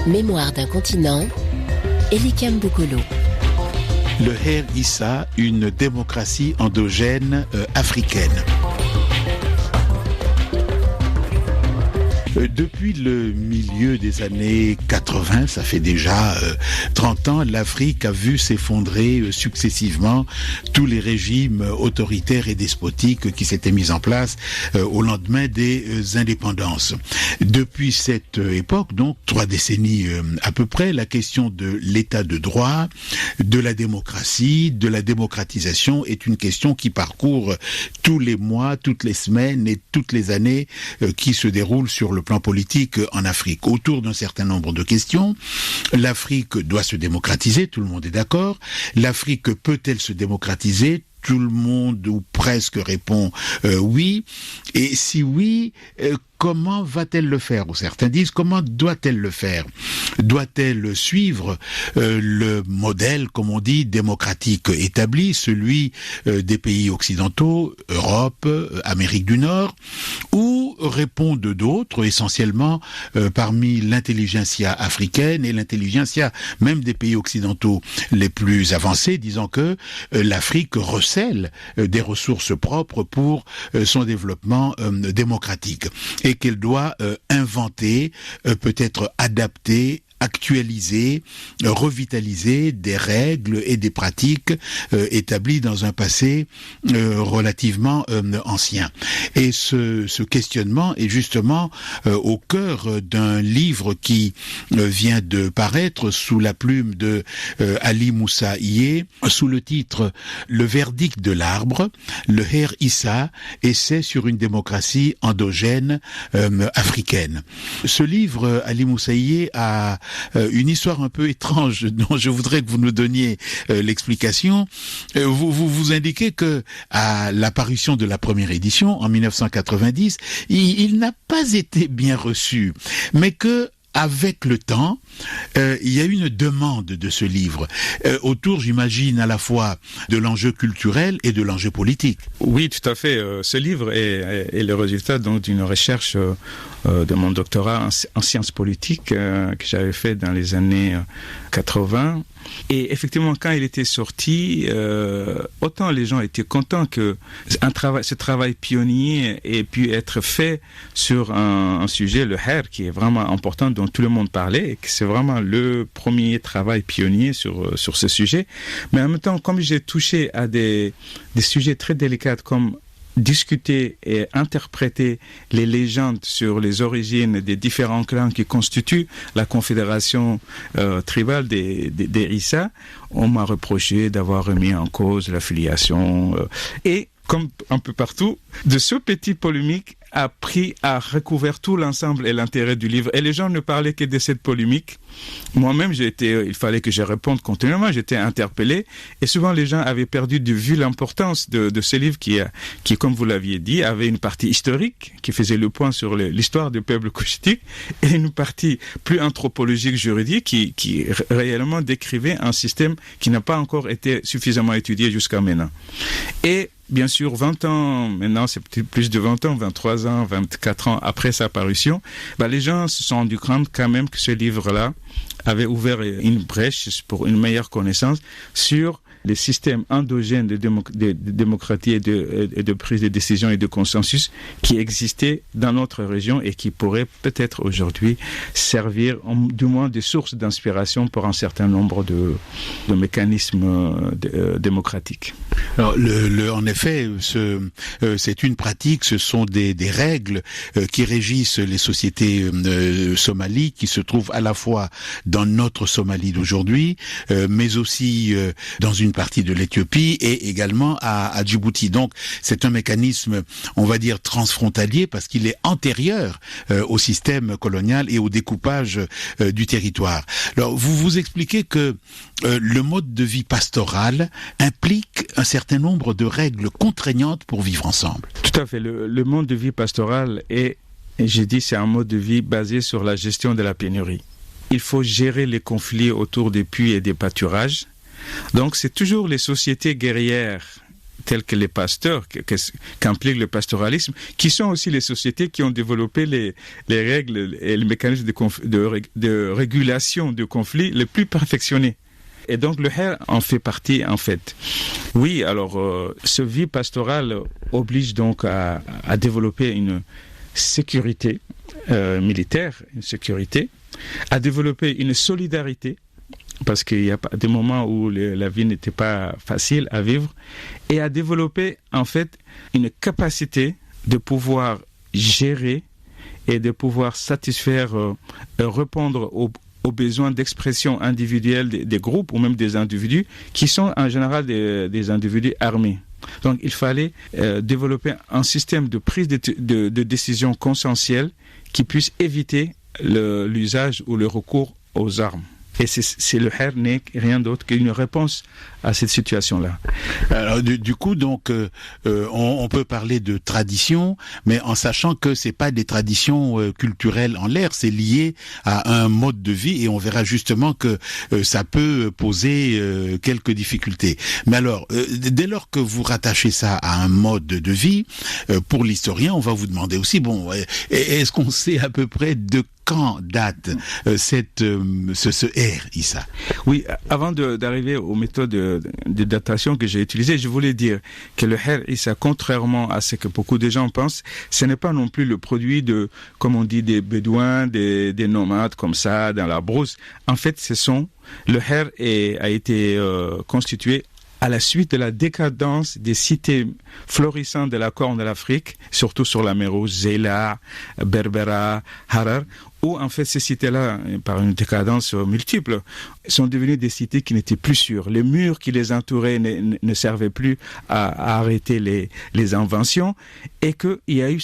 Mémoire d'un continent, Elikam Bokolo. Le Her Issa, une démocratie endogène africaine. Depuis le milieu des années 80, ça fait déjà 30 ans, l'Afrique a vu s'effondrer successivement tous les régimes autoritaires et despotiques qui s'étaient mis en place au lendemain des indépendances. Depuis cette époque, donc 3 décennies à peu près, la question de l'état de droit, de la démocratie, de la démocratisation est une question qui parcourt tous les mois, toutes les semaines et toutes les années qui se déroulent sur le plan politique en Afrique. Autour d'un certain nombre de questions, l'Afrique doit se démocratiser, tout le monde est d'accord. L'Afrique peut-elle se démocratiser ? Tout le monde ou presque répond oui. Et si oui, comment va-t-elle le faire? Ou certains disent comment doit-elle le faire? Doit-elle suivre le modèle, comme on dit, démocratique établi, celui des pays occidentaux, Europe, Amérique du Nord, ou répondent d'autres, essentiellement parmi l'intelligentsia africaine et l'intelligentsia même des pays occidentaux les plus avancés, disant que l'Afrique recèle des ressources propres pour son développement démocratique et qu'elle doit inventer, peut-être adapter, actualiser, revitaliser des règles et des pratiques établies dans un passé relativement ancien. Et ce questionnement est justement au cœur d'un livre qui vient de paraître sous la plume de Ali Moussa Iye, sous le titre « Le verdict de l'arbre, le Her Issa, essai sur une démocratie endogène africaine ». Ce livre, Ali Moussa Iye a une histoire un peu étrange dont je voudrais que vous nous donniez l'explication. Vous indiquez que à l'apparition de la première édition en 1990, il n'a pas été bien reçu, mais que avec le temps, il y a eu une demande de ce livre, autour, j'imagine, à la fois de l'enjeu culturel et de l'enjeu politique. Oui, tout à fait. Ce livre est le résultat donc d'une recherche de mon doctorat en sciences politiques que j'avais fait dans les années 80. Et effectivement, quand il était sorti, autant les gens étaient contents que ce travail pionnier ait pu être fait sur un sujet, le Her, qui est vraiment important, dont tout le monde parlait, et que c'est vraiment le premier travail pionnier sur ce sujet. Mais en même temps, comme j'ai touché à des sujets très délicats comme discuter et interpréter les légendes sur les origines des différents clans qui constituent la confédération tribale des Issa, on m'a reproché d'avoir remis en cause l'affiliation. Et comme un peu partout, de ce petit polémique a recouvert tout l'ensemble et l'intérêt du livre. Et les gens ne parlaient que de cette polémique. Moi-même, il fallait que je réponde continuellement, j'étais interpellé. Et souvent, les gens avaient perdu de vue l'importance de ce livre qui, comme vous l'aviez dit, avait une partie historique qui faisait le point sur l'histoire du peuple couchitique et une partie plus anthropologique, juridique qui réellement décrivait un système qui n'a pas encore été suffisamment étudié jusqu'à maintenant. Et bien sûr, 20 ans, maintenant c'est plus de 20 ans, 23 ans, 24 ans après sa parution, les gens se sont rendus compte quand même que ce livre-là avait ouvert une brèche pour une meilleure connaissance sur les systèmes endogènes de démocratie et de prise de décision et de consensus qui existaient dans notre région et qui pourraient peut-être aujourd'hui servir du moins des sources d'inspiration pour un certain nombre de mécanismes démocratiques. Alors, en effet, c'est une pratique, ce sont des règles qui régissent les sociétés somalies qui se trouvent à la fois dans notre Somalie d'aujourd'hui, mais aussi dans une partie de l'Éthiopie et également à Djibouti. Donc, c'est un mécanisme, on va dire, transfrontalier parce qu'il est antérieur au système colonial et au découpage du territoire. Alors, vous expliquez que le mode de vie pastoral implique un certain nombre de règles contraignantes pour vivre ensemble. Tout à fait. Le mode de vie pastoral c'est un mode de vie basé sur la gestion de la pénurie. Il faut gérer les conflits autour des puits et des pâturages. Donc, c'est toujours les sociétés guerrières telles que les pasteurs, qu'implique le pastoralisme, qui sont aussi les sociétés qui ont développé les règles et les mécanismes de régulation de conflits les plus perfectionnés. Et donc le Khair en fait partie en fait. Oui, alors ce vie pastorale oblige donc à développer une sécurité militaire, une sécurité, à développer une solidarité, parce qu'il y a des moments où la vie n'était pas facile à vivre, et à développer en fait une capacité de pouvoir gérer et de pouvoir satisfaire, répondre aux besoins d'expression individuelle des groupes ou même des individus qui sont en général des individus armés. Donc il fallait développer un système de prise de décision consensuelle qui puisse éviter l'usage ou le recours aux armes. Et c'est le Khair n'est rien d'autre qu'une réponse à cette situation-là. Alors du coup, donc, on peut parler de tradition, mais en sachant que c'est pas des traditions culturelles en l'air, c'est lié à un mode de vie, et on verra justement que ça peut poser quelques difficultés. Mais alors, dès lors que vous rattachez ça à un mode de vie, pour l'historien, on va vous demander aussi, bon, est-ce qu'on sait à peu près de quand date ce Khair, Issa? Oui, avant d'arriver aux méthodes de datation que j'ai utilisées, je voulais dire que le Khair, Issa, contrairement à ce que beaucoup de gens pensent, ce n'est pas non plus le produit de, comme on dit, des bédouins, des nomades comme ça, dans la brousse. En fait, le Khair a été constitué à la suite de la décadence des cités florissantes de la Corne de l'Afrique, surtout sur la mer Rouge, Zeila, Berbera, Harar, où en fait ces cités-là, par une décadence multiple, sont devenues des cités qui n'étaient plus sûres. Les murs qui les entouraient ne servaient plus à arrêter les invasions, et qu'il y a eu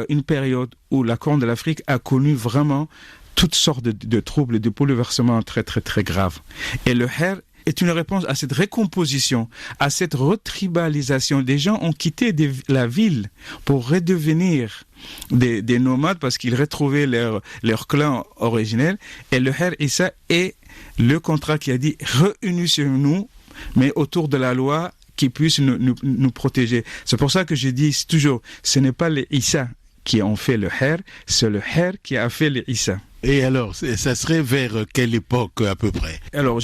une période où la Corne de l'Afrique a connu vraiment toutes sortes de troubles, de bouleversements très très très graves. Et le Khair est une réponse à cette récomposition, à cette retribalisation. Des gens ont quitté la ville pour redevenir des nomades parce qu'ils retrouvaient leur clan originel. Et le Khair Issa est le contrat qui a dit réunissons-nous, mais autour de la loi qui puisse nous protéger. C'est pour ça que je dis toujours, ce n'est pas les Issa qui ont fait le Khair, c'est le Khair qui a fait les Issa. Et alors, ça serait vers quelle époque à peu près? Alors,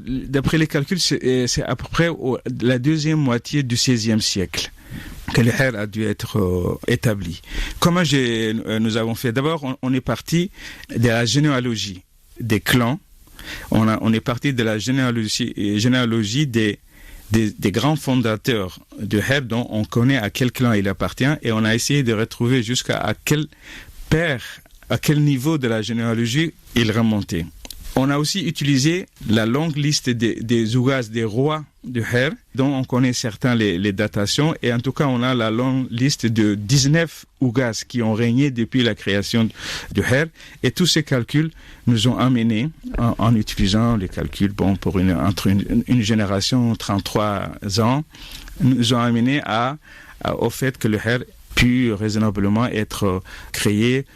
d'après les calculs, c'est à peu près la deuxième moitié du XVIe siècle que le Khair a dû être établi. Comment nous avons fait? D'abord, on est parti de la généalogie des clans. On est parti de la généalogie des grands fondateurs du Khair dont on connaît à quel clan il appartient, et on a essayé de retrouver jusqu'à quel père, à quel niveau de la généalogie il remontait. On a aussi utilisé la longue liste des ougas, des rois du Khair, dont on connaît certains les datations, et en tout cas on a la longue liste de 19 ougas qui ont régné depuis la création du Khair, et tous ces calculs nous ont amenés, en utilisant les calculs pour entre une génération, 33 ans, nous ont amenés au fait que le Khair pu raisonnablement être créé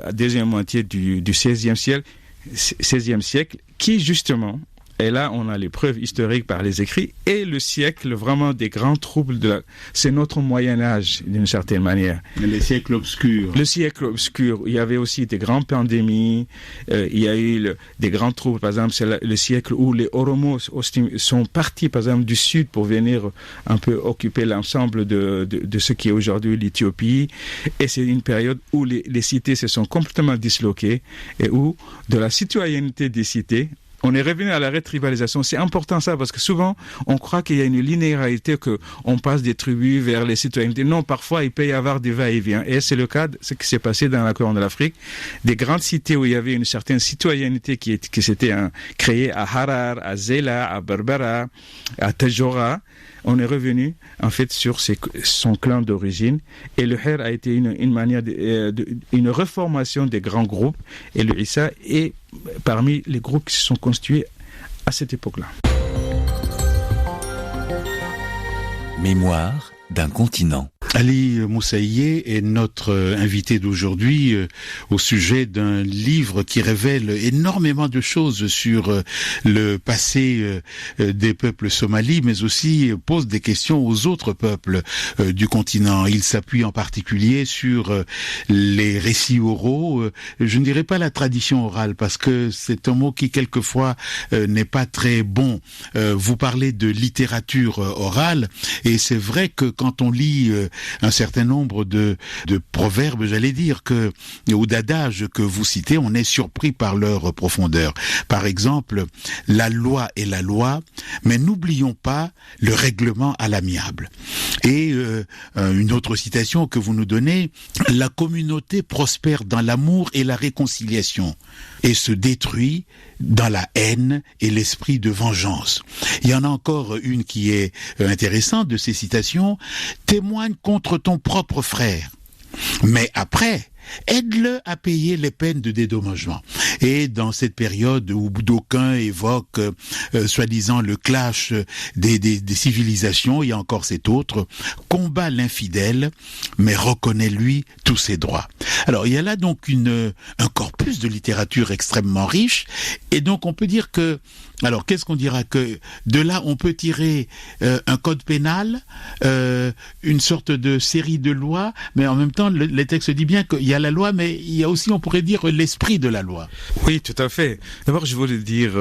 à deuxième moitié du XVIe siècle, qui justement, et là on a les preuves historiques par les écrits, et le siècle vraiment des grands troubles c'est notre Moyen-Âge d'une certaine manière. Le siècle obscur. Le siècle obscur. Il y avait aussi des grandes pandémies, il y a eu des grands troubles, par exemple c'est le siècle où les Oromos sont partis par exemple du sud pour venir un peu occuper l'ensemble de ce qui est aujourd'hui l'Éthiopie, et c'est une période où les cités se sont complètement disloquées, et où de la citoyenneté des cités, on est revenu à la retribalisation. C'est important ça, parce que souvent on croit qu'il y a une linéarité, qu'on passe des tribus vers les citoyennetés. Non, parfois il peut y avoir des va-et-vient, et c'est le cas de ce qui s'est passé dans la Corne de l'Afrique. Des grandes cités où il y avait une certaine citoyenneté qui s'était créée à Harar, à Zeila, à Berbera, à Tajora. On est revenu en fait sur son clan d'origine, et le Khair a été une manière une reformation des grands groupes, et le Issa est parmi les groupes qui se sont constitués à cette époque-là. Mémoire d'un continent. Ali Moussaïe est notre invité d'aujourd'hui au sujet d'un livre qui révèle énormément de choses sur le passé des peuples somalis, mais aussi pose des questions aux autres peuples du continent. Il s'appuie en particulier sur les récits oraux, je ne dirais pas la tradition orale, parce que c'est un mot qui quelquefois n'est pas très bon. Vous parlez de littérature orale, et c'est vrai que quand on lit un certain nombre de proverbes, j'allais dire, ou d'adages que vous citez, on est surpris par leur profondeur. Par exemple, la loi est la loi, mais n'oublions pas le règlement à l'amiable. Et une autre citation que vous nous donnez, la communauté prospère dans l'amour et la réconciliation et se détruit dans la haine et l'esprit de vengeance. Il y en a encore une qui est intéressante de ces citations. Témoigne contre ton propre frère, mais après, aide-le à payer les peines de dédommagement. Et dans cette période où d'aucuns évoquent soi-disant le clash des civilisations, il y a encore cet autre, combat l'infidèle, mais reconnais-lui tous ses droits. Alors il y a là donc un corpus de littérature extrêmement riche, et donc on peut dire que, alors qu'est-ce qu'on dira, que de là on peut tirer un code pénal, une sorte de série de lois, mais en même temps les textes disent bien qu'il y a la loi, mais il y a aussi, on pourrait dire, l'esprit de la loi. Oui, tout à fait. D'abord, je voulais dire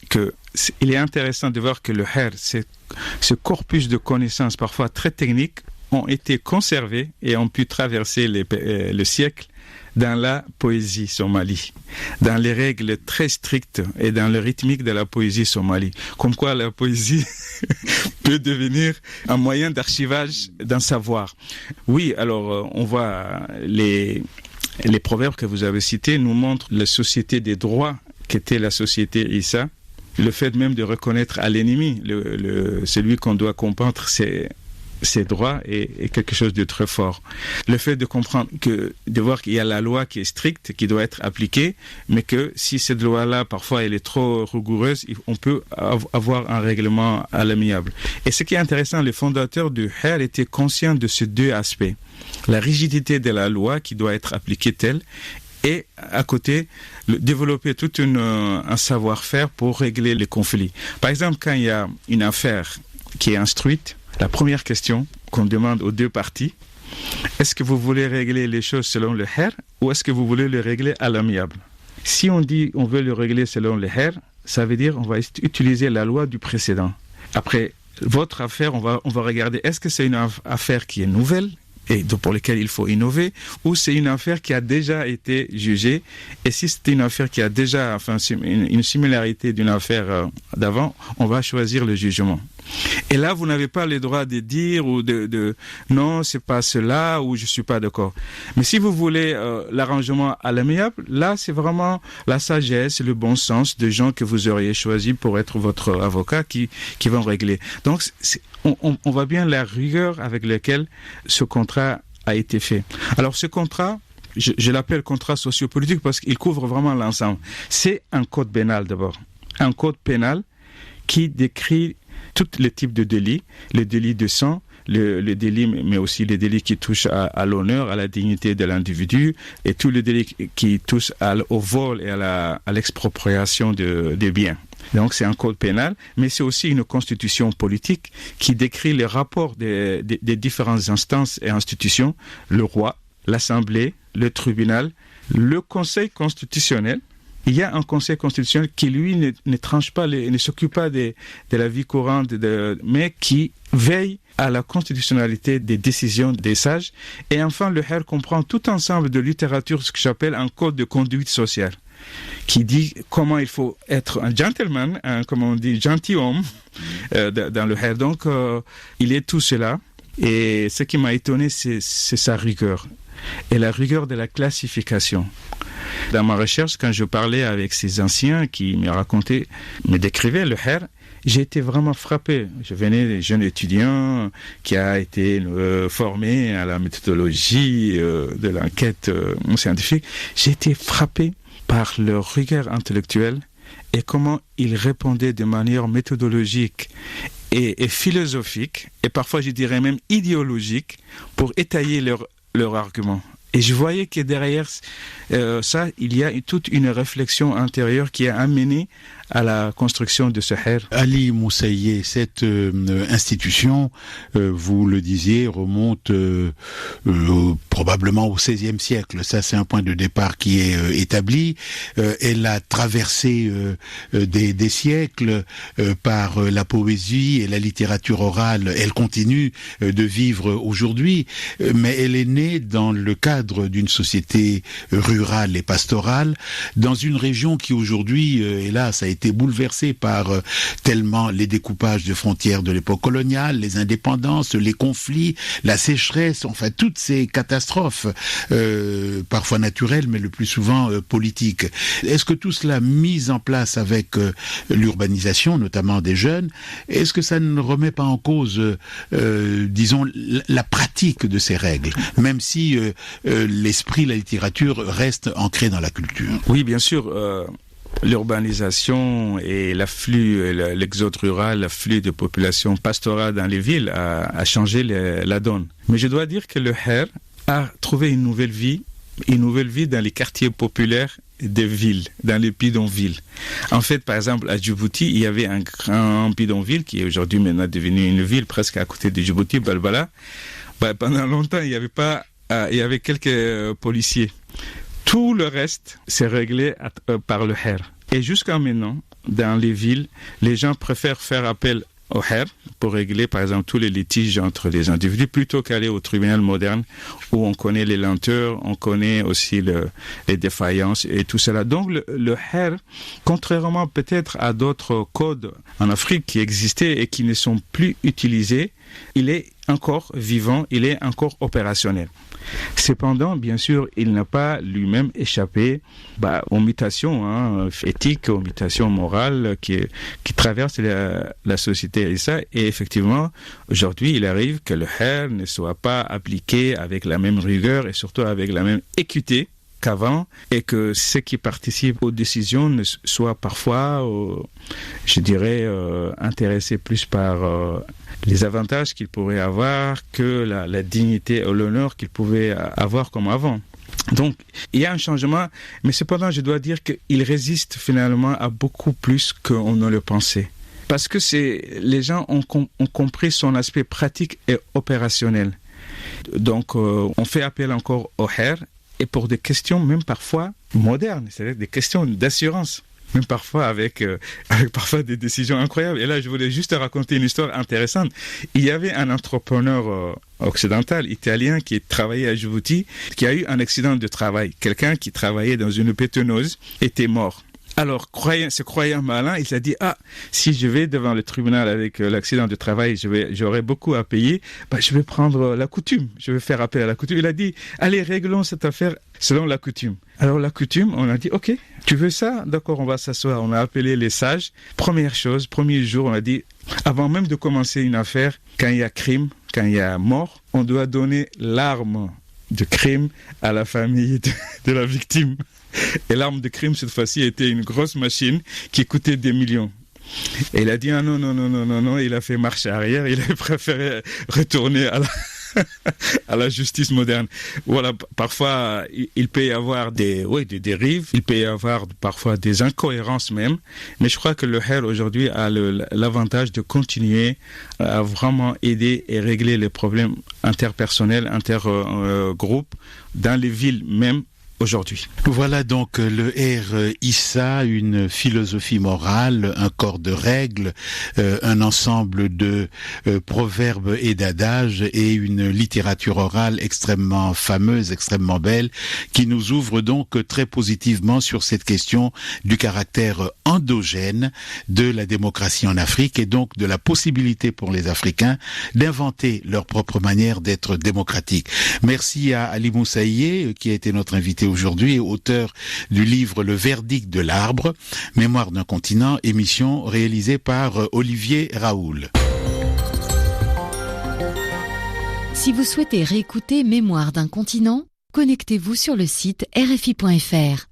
qu'il est intéressant de voir que le her, ce corpus de connaissances parfois très techniques, ont été conservés et ont pu traverser le siècle dans la poésie somalie, dans les règles très strictes et dans le rythmique de la poésie somalie. Comme quoi la poésie peut devenir un moyen d'archivage d'un savoir. Oui, alors on voit les proverbes que vous avez cités nous montrent la société des droits qu'était la société Issa. Le fait même de reconnaître à l'ennemi celui qu'on doit combattre, ses droits est quelque chose de très fort. Le fait de comprendre de voir qu'il y a la loi qui est stricte, qui doit être appliquée, mais que si cette loi-là, parfois, elle est trop rigoureuse, on peut avoir un règlement à l'amiable. Et ce qui est intéressant, les fondateurs du her étaient conscients de ces deux aspects. La rigidité de la loi qui doit être appliquée telle, et à côté, développer tout un savoir-faire pour régler les conflits. Par exemple, quand il y a une affaire qui est instruite, la première question qu'on demande aux deux parties, est-ce que vous voulez régler les choses selon le her ou est-ce que vous voulez le régler à l'amiable? Si on dit on veut le régler selon le her, ça veut dire on va utiliser la loi du précédent. Après, votre affaire, on va regarder est-ce que c'est une affaire qui est nouvelle et pour lesquelles il faut innover, ou c'est une affaire qui a déjà été jugée, et si c'est une affaire qui a déjà une similarité d'une affaire d'avant, on va choisir le jugement. Et là, vous n'avez pas le droit de dire ou de non, c'est pas cela, ou je suis pas d'accord. Mais si vous voulez l'arrangement à l'amiable, là, c'est vraiment la sagesse, le bon sens de gens que vous auriez choisi pour être votre avocat qui vont régler. Donc, on voit bien la rigueur avec laquelle ce contrat a été fait. Alors, ce contrat, je l'appelle contrat sociopolitique parce qu'il couvre vraiment l'ensemble. C'est un code pénal d'abord. Un code pénal qui décrit tous les types de délits, les délits de sang, le délit, mais aussi les délits qui touchent à l'honneur, à la dignité de l'individu, et tous les délits qui touchent au vol et à l'expropriation des biens. Donc c'est un code pénal, mais c'est aussi une constitution politique qui décrit les rapports des différentes instances et institutions, le roi, l'Assemblée, le tribunal, le Conseil constitutionnel. Il y a un conseil constitutionnel qui, lui, ne tranche pas, ne s'occupe pas de la vie courante, mais qui veille à la constitutionnalité des décisions des sages. Et enfin, le her comprend tout ensemble de littérature, ce que j'appelle un code de conduite sociale, qui dit comment il faut être un gentleman, comme on dit, gentilhomme, dans le her. Donc, il est tout cela. Et ce qui m'a étonné, c'est sa rigueur. Et la rigueur de la classification. Dans ma recherche, quand je parlais avec ces anciens qui me décrivaient le her, j'ai été vraiment frappé. Je venais des jeunes étudiants qui a été formés à la méthodologie de l'enquête scientifique. J'ai été frappé par leur rigueur intellectuelle et comment ils répondaient de manière méthodologique et philosophiques, et parfois je dirais même idéologiques, pour étayer leur argument. Et je voyais que derrière ça, il y a toute une réflexion intérieure qui a amené à la construction de ce Her. Ali Moussaïe, cette institution, vous le disiez, remonte probablement au XVIe siècle. Ça, c'est un point de départ qui est établi. Elle a traversé des siècles par la poésie et la littérature orale. Elle continue de vivre aujourd'hui, mais elle est née dans le cadre d'une société rurale et pastorale, dans une région qui aujourd'hui, hélas, a été bouleversée par tellement les découpages de frontières de l'époque coloniale, les indépendances, les conflits, la sécheresse, enfin toutes ces catastrophes, parfois naturelles, mais le plus souvent politiques. Est-ce que tout cela mis en place avec l'urbanisation, notamment des jeunes, est-ce que ça ne remet pas en cause, disons, la pratique de ces règles, même si l'esprit, la littérature reste ancré dans la culture? Oui, bien sûr. L'urbanisation et l'afflux, l'exode rural, l'afflux de population pastorale dans les villes a changé la donne. Mais je dois dire que le Her a trouvé une nouvelle vie dans les quartiers populaires des villes, dans les bidonvilles. En fait, par exemple, à Djibouti, il y avait un grand bidonville qui est aujourd'hui maintenant devenu une ville presque à côté de Djibouti, Balbala. Pendant longtemps, il y avait quelques policiers. Tout le reste, c'est réglé par le Her. Et jusqu'à maintenant, dans les villes, les gens préfèrent faire appel au Her pour régler, par exemple, tous les litiges entre les individus, plutôt qu'aller au tribunal moderne où on connaît les lenteurs, on connaît aussi les défaillances et tout cela. Donc, le Her, contrairement peut-être à d'autres codes en Afrique qui existaient et qui ne sont plus utilisés, il est encore vivant, il est encore opérationnel. Cependant, bien sûr, il n'a pas lui-même échappé aux mutations éthiques, aux mutations morales qui traversent la société. Et effectivement, aujourd'hui, il arrive que le Her ne soit pas appliqué avec la même rigueur et surtout avec la même équité qu'avant, et que ceux qui participent aux décisions ne soient parfois, intéressés plus par les avantages qu'ils pourraient avoir que la dignité et l'honneur qu'ils pouvaient avoir comme avant. Donc, il y a un changement, mais cependant, je dois dire qu'il résiste finalement à beaucoup plus qu'on ne le pensait. Parce que les gens ont compris son aspect pratique et opérationnel. Donc, on fait appel encore au Her, et pour des questions même parfois modernes, c'est-à-dire des questions d'assurance, même parfois avec parfois des décisions incroyables. Et là, je voulais juste raconter une histoire intéressante. Il y avait un entrepreneur occidental, italien, qui travaillait à Djibouti, qui a eu un accident de travail. Quelqu'un qui travaillait dans une bétonneuse était mort. Alors, se croyant malin, il s'est dit, si je vais devant le tribunal avec l'accident de travail, j'aurai beaucoup à payer, je vais prendre la coutume, je vais faire appel à la coutume. Il a dit, allez, réglons cette affaire selon la coutume. Alors, la coutume, on a dit, ok, tu veux ça? D'accord, on va s'asseoir. On a appelé les sages. Première chose, premier jour, on a dit, avant même de commencer une affaire, quand il y a crime, quand il y a mort, on doit donner l'arme de crime à la famille de la victime. Et l'arme de crime, cette fois-ci, était une grosse machine qui coûtait des millions. Et il a dit, non, il a fait marche arrière, il a préféré retourner à la justice moderne. Voilà, parfois, il peut y avoir des dérives, il peut y avoir parfois des incohérences même, mais je crois que le Her aujourd'hui a l'avantage de continuer à vraiment aider et régler les problèmes interpersonnels, intergroupes, dans les villes même, aujourd'hui. Voilà donc le Her Issa, une philosophie morale, un corps de règles, un ensemble de proverbes et d'adages et une littérature orale extrêmement fameuse, extrêmement belle, qui nous ouvre donc très positivement sur cette question du caractère endogène de la démocratie en Afrique et donc de la possibilité pour les Africains d'inventer leur propre manière d'être démocratique. Merci à Ali Moussaïe qui a été notre invité aujourd'hui, auteur du livre Le verdict de l'arbre, Mémoire d'un continent, émission réalisée par Olivier Raoul. Si vous souhaitez réécouter Mémoire d'un continent, connectez-vous sur le site RFI.fr.